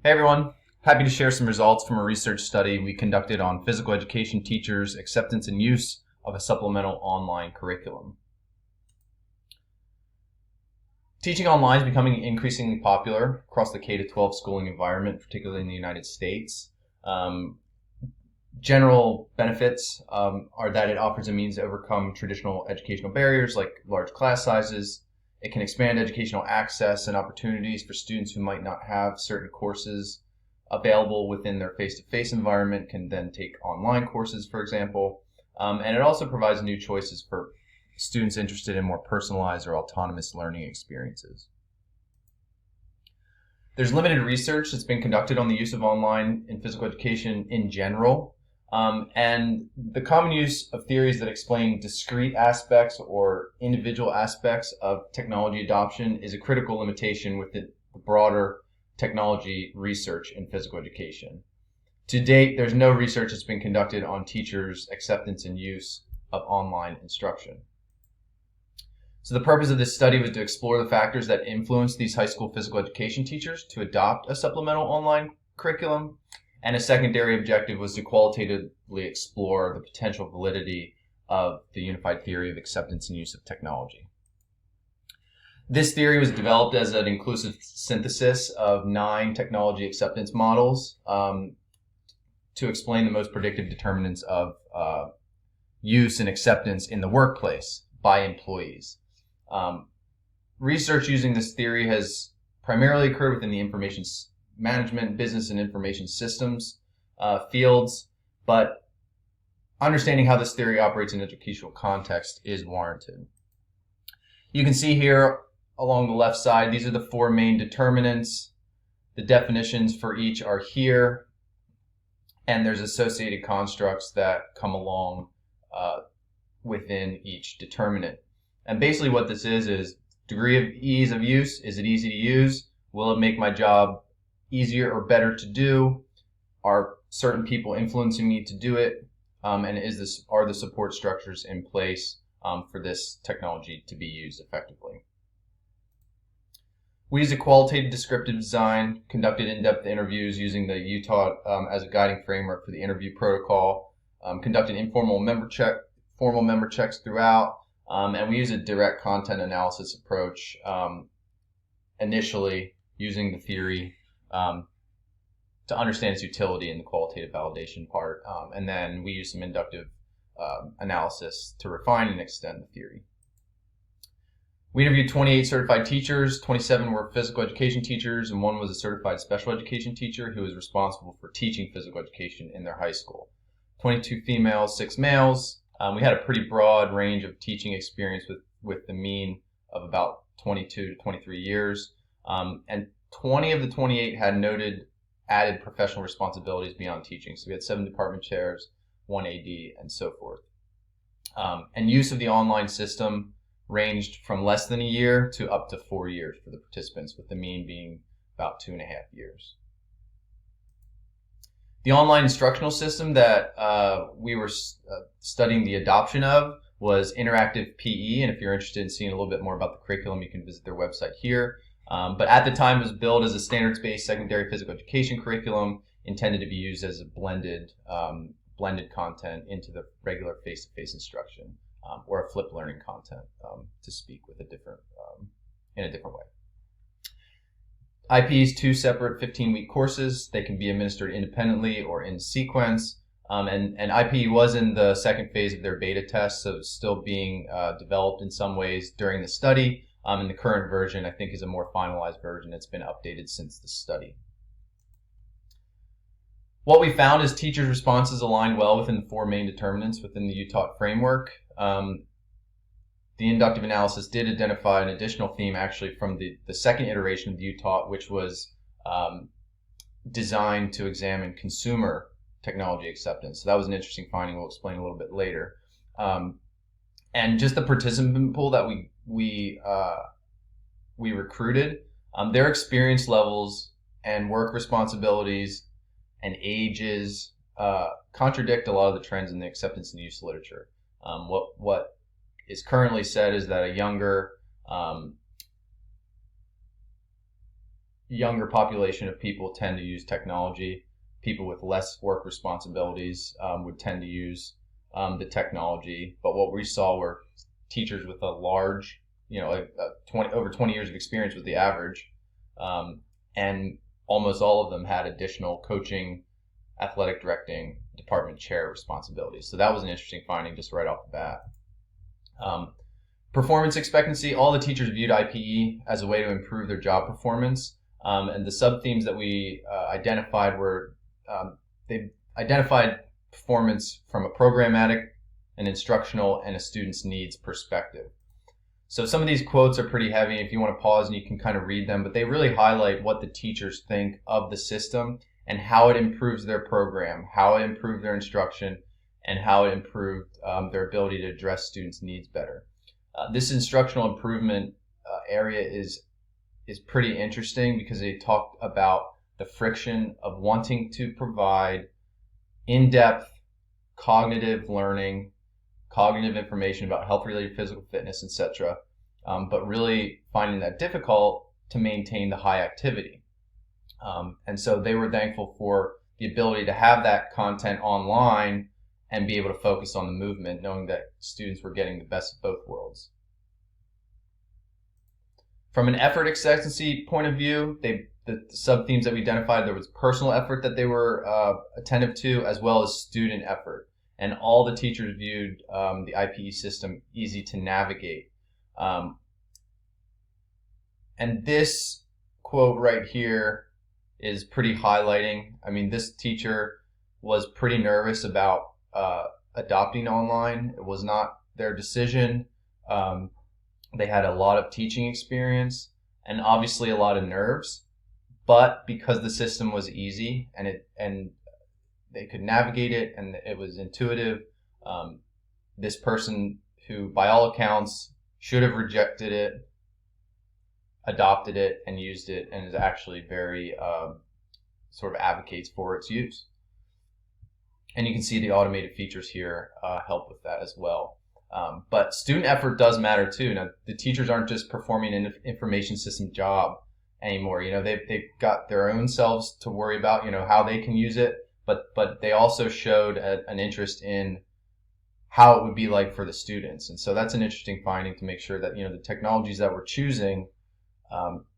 Hey everyone, happy to share some results from a research study we conducted on physical education teachers' acceptance and use of a supplemental online curriculum. Teaching online is becoming increasingly popular across the K-12 schooling environment, particularly in the United States. General benefits are that it offers a means to overcome traditional educational barriers like large class sizes. It can expand educational access and opportunities for students who might not have certain courses available within their face-to-face environment, can then take online courses, for example. And it also provides new choices for students interested in more personalized or autonomous learning experiences. There's limited research that's been conducted on the use of online in physical education in general. And the common use of theories that explain discrete aspects or individual aspects of technology adoption is a critical limitation within the broader technology research in physical education. To date, there's no research that's been conducted on teachers' acceptance and use of online instruction. So the purpose of this study was to explore the factors that influence these high school physical education teachers to adopt a supplemental online curriculum. And a secondary objective was to qualitatively explore the potential validity of the unified theory of acceptance and use of technology. This theory was developed as an inclusive synthesis of 9 technology acceptance models to explain the most predictive determinants of use and acceptance in the workplace by employees. Research using this theory has primarily occurred within the information management, business, and information systems fields, but understanding how this theory operates in educational context is warranted. You can see here along the left side, these are the 4 main determinants. The definitions for each are here, and there's associated constructs that come along within each determinant. And basically what this is degree of ease of use. Is it easy to use? Will it make my job easier or better to do? Are certain people influencing me to do it? And are the support structures in place for this technology to be used effectively? We used a qualitative descriptive design, conducted in-depth interviews using the UTaught as a guiding framework for the interview protocol, conducted informal member checks throughout, and we use a direct content analysis approach initially using the theory to understand its utility in the qualitative validation part, and then we use some inductive analysis to refine and extend the theory. We interviewed 28 certified teachers, 27 were physical education teachers, and 1 was a certified special education teacher who was responsible for teaching physical education in their high school. 22 females, 6 males. We had a pretty broad range of teaching experience with the mean of about 22 to 23 years. And 20 of the 28 had noted added professional responsibilities beyond teaching. So we had 7 department chairs, 1 AD, and so forth. And use of the online system ranged from less than a year to up to 4 years for the participants, with the mean being about 2.5 years. The online instructional system that we were studying the adoption of was Interactive PE, and if you're interested in seeing a little bit more about the curriculum, you can visit their website here. But at the time, it was billed as a standards-based secondary physical education curriculum intended to be used as a blended content into the regular face-to-face instruction, or a flipped learning content, to speak with in a different way. IP is 2 separate 15-week courses. They can be administered independently or in sequence. And IP was in the second phase of their beta test, so it's still being developed in some ways during the study. And the current version, I think, is a more finalized version. It's been updated since the study. What we found is teachers' responses align well within the 4 main determinants within the UTaught framework. The inductive analysis did identify an additional theme actually from the second iteration of the UTaught, which was designed to examine consumer technology acceptance. So that was an interesting finding we'll explain a little bit later. And just the participant pool that we recruited, their experience levels and work responsibilities and ages contradict a lot of the trends in the acceptance and use literature. What is currently said is that a younger younger population of people tend to use technology. People with less work responsibilities would tend to use the technology. But what we saw were teachers with a large, over 20 years of experience was the average, and almost all of them had additional coaching, athletic directing, department chair responsibilities. So that was an interesting finding just right off the bat. Performance expectancy, all the teachers viewed IPE as a way to improve their job performance. And the sub-themes that we identified were, they identified performance from a programmatic, an instructional, and a student's needs perspective. So some of these quotes are pretty heavy. If you want to pause and you can kind of read them, but they really highlight what the teachers think of the system and how it improves their program, how it improved their instruction, and how it improved their ability to address students' needs better. This instructional improvement area is pretty interesting because they talked about the friction of wanting to provide in-depth cognitive learning, cognitive information about health-related physical fitness, etc., but really finding that difficult to maintain the high activity. And so they were thankful for the ability to have that content online and be able to focus on the movement, knowing that students were getting the best of both worlds. From an effort expectancy point of view, the sub-themes that we identified, there was personal effort that they were attentive to, as well as student effort. And all the teachers viewed the IPE system easy to navigate. And this quote right here is pretty highlighting. I mean, this teacher was pretty nervous about adopting online. It was not their decision. They had a lot of teaching experience and obviously a lot of nerves, but because the system was easy and they could navigate it and it was intuitive, this person who by all accounts should have rejected it, adopted it and used it, and is actually very sort of advocates for its use. And you can see the automated features here help with that as well. But student effort does matter too. Now, the teachers aren't just performing an information system job anymore. They've got their own selves to worry about, how they can use it, but they also showed an interest in how it would be like for the students. And so that's an interesting finding to make sure that, the technologies that we're choosing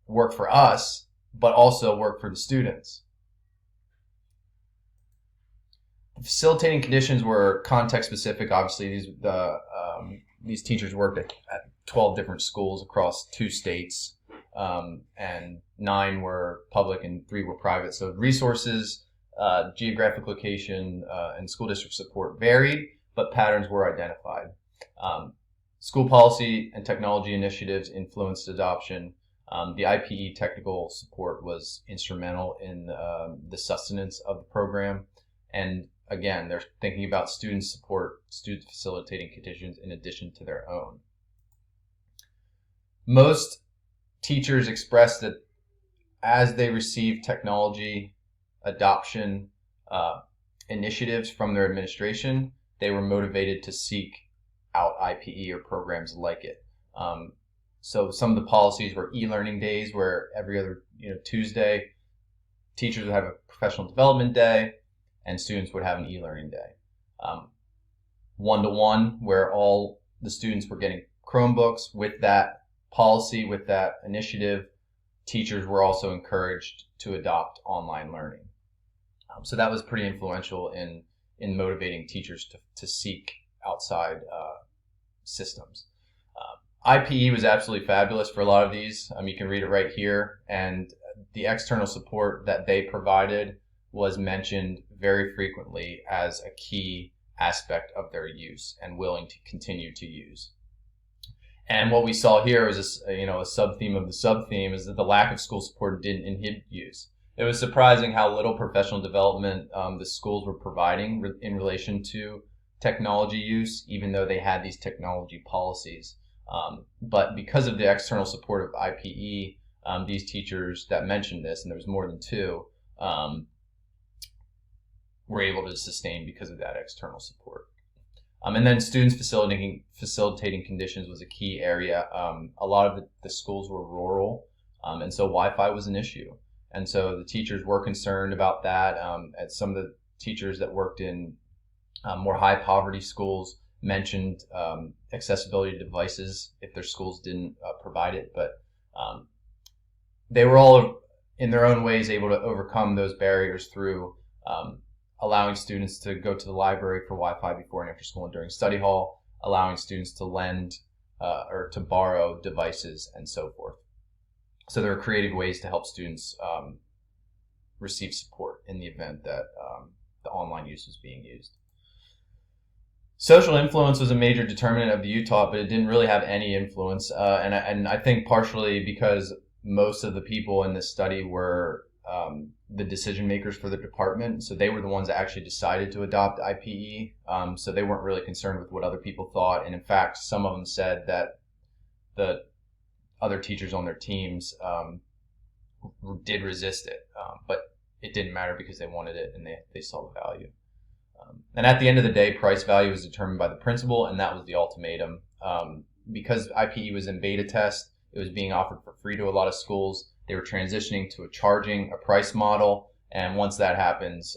work for us, but also work for the students. The facilitating conditions were context specific. Obviously, these teachers worked at 12 different schools across 2 states, and 9 were public and 3 were private. So resources, geographic location, and school district support varied, but patterns were identified. School policy and technology initiatives influenced adoption. The IPE technical support was instrumental in the sustenance of the program. And again, they're thinking about student support, student facilitating conditions in addition to their own. Most teachers expressed that as they received technology adoption initiatives from their administration, they were motivated to seek out IPE or programs like it. So some of the policies were e-learning days, where every other Tuesday, teachers would have a professional development day, and students would have an e-learning day. One-to-one, where all the students were getting Chromebooks. With that policy, with that initiative, teachers were also encouraged to adopt online learning. So that was pretty influential in motivating teachers to seek outside systems. IPE was absolutely fabulous for a lot of these. You can read it right here, and the external support that they provided was mentioned very frequently as a key aspect of their use and willing to continue to use. And what we saw here was a sub-theme of the sub-theme is that the lack of school support didn't inhibit use. It was surprising how little professional development the schools were providing in relation to technology use, even though they had these technology policies. But because of the external support of IPE, these teachers that mentioned this, and there was more than 2, were able to sustain because of that external support. And then students facilitating conditions was a key area. A lot of the schools were rural, and so Wi-Fi was an issue. And so the teachers were concerned about that. And some of the teachers that worked in more high poverty schools mentioned accessibility to devices if their schools didn't provide it. But they were all, in their own ways, able to overcome those barriers through allowing students to go to the library for Wi-Fi before and after school and during study hall, allowing students to lend or to borrow devices and so forth. So there are creative ways to help students receive support in the event that the online use was being used. Social influence was a major determinant of the U-Taught, but it didn't really have any influence. And I think partially because most of the people in this study were the decision makers for the department. So they were the ones that actually decided to adopt IPE. So they weren't really concerned with what other people thought. And in fact, some of them said that the other teachers on their teams did resist it. But it didn't matter because they wanted it and they saw the value. And at the end of the day, price value was determined by the principal, and that was the ultimatum. Because IPE was in beta test, it was being offered for free to a lot of schools. They were transitioning to a price model, and once that happens,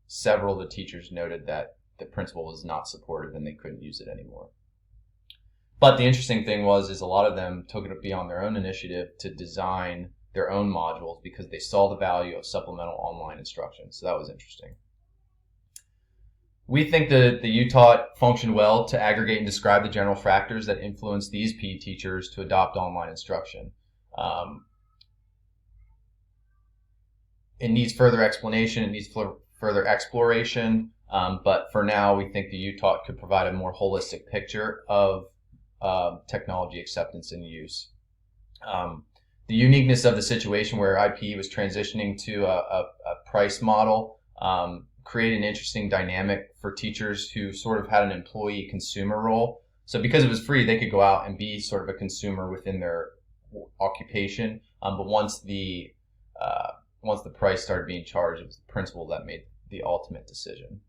several of the teachers noted that the principal was not supportive and they couldn't use it anymore. But the interesting thing is a lot of them took it beyond their own initiative to design their own modules because they saw the value of supplemental online instruction. So that was interesting. We think that the U-Taught functioned well to aggregate and describe the general factors that influence these PE teachers to adopt online instruction. It needs further explanation, it needs further exploration, but for now we think the U-Taught could provide a more holistic picture of technology acceptance and use. The uniqueness of the situation where IPE was transitioning to a price model created an interesting dynamic for teachers who sort of had an employee consumer role. So because it was free, they could go out and be sort of a consumer within their occupation. But once the price started being charged, it was the principal that made the ultimate decision.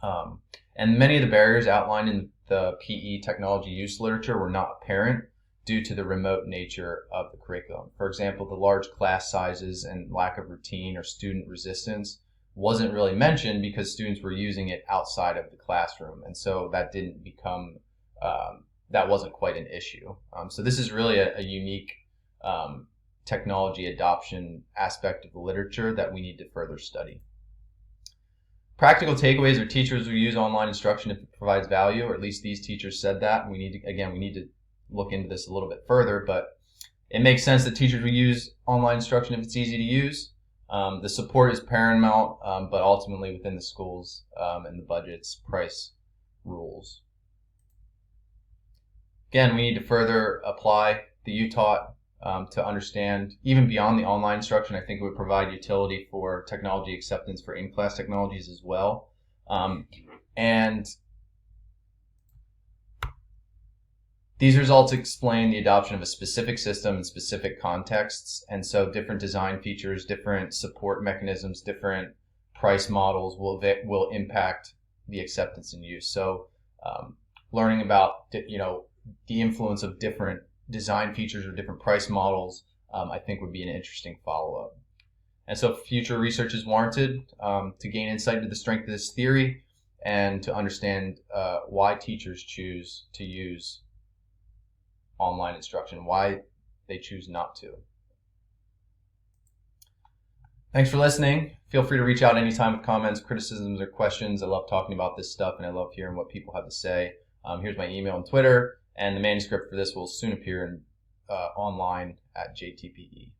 And many of the barriers outlined in the PE technology use literature were not apparent due to the remote nature of the curriculum. For example, the large class sizes and lack of routine or student resistance wasn't really mentioned because students were using it outside of the classroom, and so that didn't become that wasn't quite an issue. So this is really a unique technology adoption aspect of the literature that we need to further study. Practical takeaways are teachers will use online instruction if it provides value, or at least these teachers said that. We need to look into this a little bit further, but it makes sense that teachers will use online instruction if it's easy to use. The support is paramount, but ultimately within the schools and the budgets, price rules. Again, we need to further apply the U-Taught to understand, even beyond the online instruction. I think it would provide utility for technology acceptance for in-class technologies as well. And these results explain the adoption of a specific system in specific contexts, and so different design features, different support mechanisms, different price models will impact the acceptance and use. So learning about the influence of different design features or different price models, I think would be an interesting follow-up. And so future research is warranted to gain insight into the strength of this theory and to understand why teachers choose to use online instruction, why they choose not to. Thanks for listening. Feel free to reach out anytime with comments, criticisms, or questions. I love talking about this stuff and I love hearing what people have to say. Here's my email and Twitter, and the manuscript for this will soon appear online at JTPE.